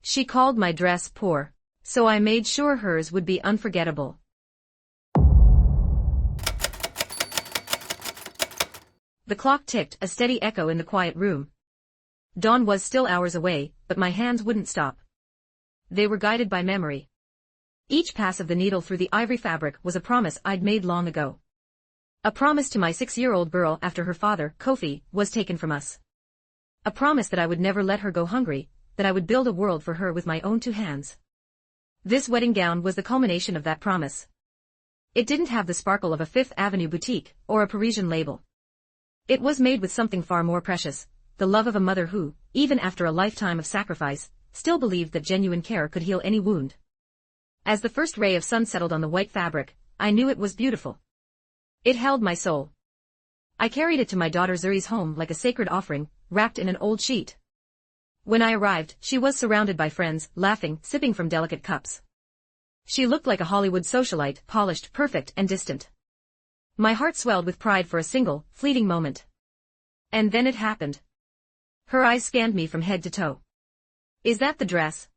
She called my dress poor, so I made sure hers would be unforgettable. The clock ticked, a steady echo in the quiet room. Dawn was still hours away, but my hands wouldn't stop. They were guided by memory. Each pass of the needle through the ivory fabric was a promise I'd made long ago. A promise to my 6-year-old girl after her father, Kofi, was taken from us. A promise that I would never let her go hungry, that I would build a world for her with my own 2 hands. This wedding gown was the culmination of that promise. It didn't have the sparkle of a Fifth Avenue boutique, or a Parisian label. It was made with something far more precious, the love of a mother who, even after a lifetime of sacrifice, still believed that genuine care could heal any wound. As the first ray of sun settled on the white fabric, I knew it was beautiful. It held my soul. I carried it to my daughter Zuri's home like a sacred offering, wrapped in an old sheet. When I arrived, she was surrounded by friends, laughing, sipping from delicate cups. She looked like a Hollywood socialite, polished, perfect, and distant. My heart swelled with pride for a single, fleeting moment. And then it happened. Her eyes scanned me from head to toe. "Is that the dress?"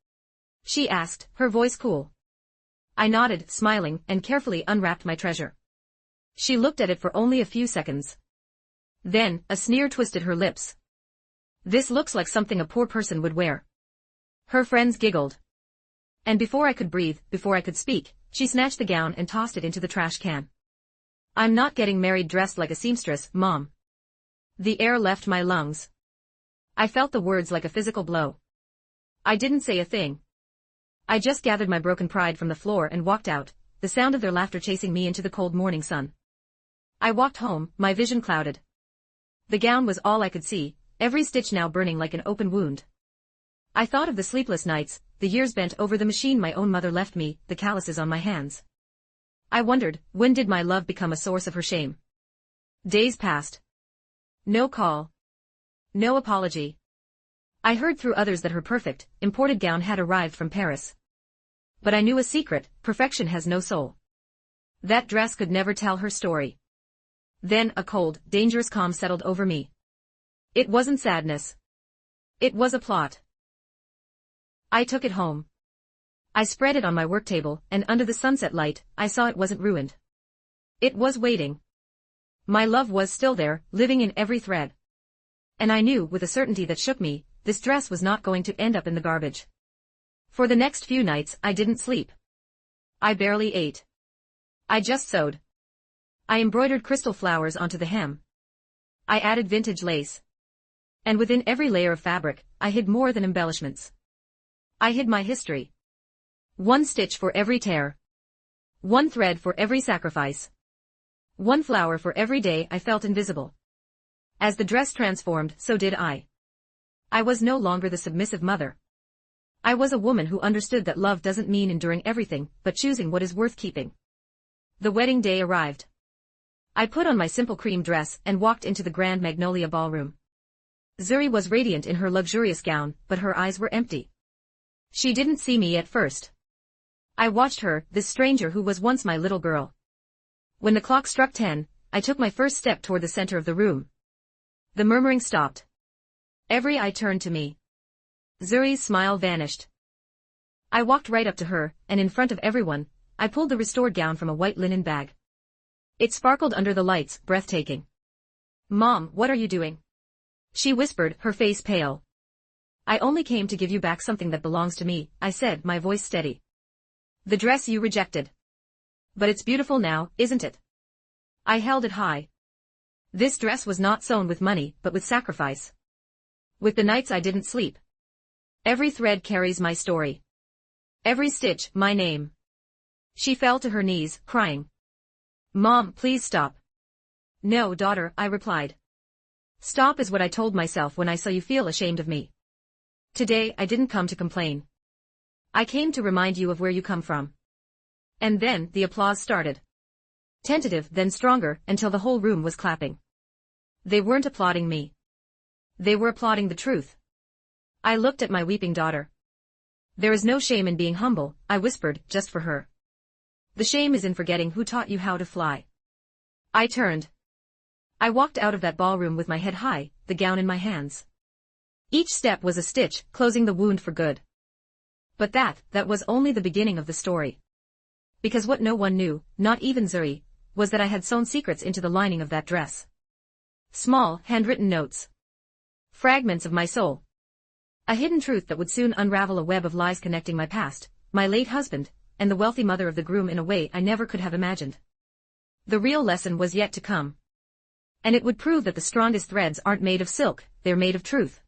she asked, her voice cool. I nodded, smiling, and carefully unwrapped my treasure. She looked at it for only a few seconds. Then, a sneer twisted her lips. "This looks like something a poor person would wear." Her friends giggled. And before I could breathe, before I could speak, she snatched the gown and tossed it into the trash can. "I'm not getting married dressed like a seamstress, Mom." The air left my lungs. I felt the words like a physical blow. I didn't say a thing. I just gathered my broken pride from the floor and walked out, the sound of their laughter chasing me into the cold morning sun. I walked home, my vision clouded. The gown was all I could see, every stitch now burning like an open wound. I thought of the sleepless nights, the years bent over the machine my own mother left me, the calluses on my hands. I wondered, when did my love become a source of her shame? Days passed. No call. No apology. I heard through others that her perfect, imported gown had arrived from Paris. But I knew a secret: perfection has no soul. That dress could never tell her story. Then a cold, dangerous calm settled over me. It wasn't sadness. It was a plot. I took it home. I spread it on my work table, and under the sunset light, I saw it wasn't ruined. It was waiting. My love was still there, living in every thread. And I knew, with a certainty that shook me, this dress was not going to end up in the garbage. For the next few nights, I didn't sleep. I barely ate. I just sewed. I embroidered crystal flowers onto the hem. I added vintage lace. And within every layer of fabric, I hid more than embellishments. I hid my history. One stitch for every tear. One thread for every sacrifice. One flower for every day I felt invisible. As the dress transformed, so did I. I was no longer the submissive mother. I was a woman who understood that love doesn't mean enduring everything, but choosing what is worth keeping. The wedding day arrived. I put on my simple cream dress and walked into the grand Magnolia ballroom. Zuri was radiant in her luxurious gown, but her eyes were empty. She didn't see me at first. I watched her, this stranger who was once my little girl. When the clock struck 10, I took my first step toward the center of the room. The murmuring stopped. Every eye turned to me. Zuri's smile vanished. I walked right up to her, and in front of everyone, I pulled the restored gown from a white linen bag. It sparkled under the lights, breathtaking. "Mom, what are you doing?" she whispered, her face pale. "I only came to give you back something that belongs to me," I said, my voice steady. "The dress you rejected. But it's beautiful now, isn't it?" I held it high. This dress was not sewn with money, but with sacrifice. With the nights I didn't sleep. Every thread carries my story. Every stitch, my name. She fell to her knees, crying. "Mom, please stop." "No, daughter," I replied. "Stop is what I told myself when I saw you feel ashamed of me. Today, I didn't come to complain. I came to remind you of where you come from." And then, the applause started. Tentative, then stronger, until the whole room was clapping. They weren't applauding me. They were applauding the truth. I looked at my weeping daughter. "There is no shame in being humble," I whispered, just for her. "The shame is in forgetting who taught you how to fly." I turned. I walked out of that ballroom with my head high, the gown in my hands. Each step was a stitch, closing the wound for good. But that was only the beginning of the story. Because what no one knew, not even Zuri, was that I had sewn secrets into the lining of that dress. Small, handwritten notes. Fragments of my soul. A hidden truth that would soon unravel a web of lies connecting my past, my late husband, and the wealthy mother of the groom in a way I never could have imagined. The real lesson was yet to come. And it would prove that the strongest threads aren't made of silk, they're made of truth.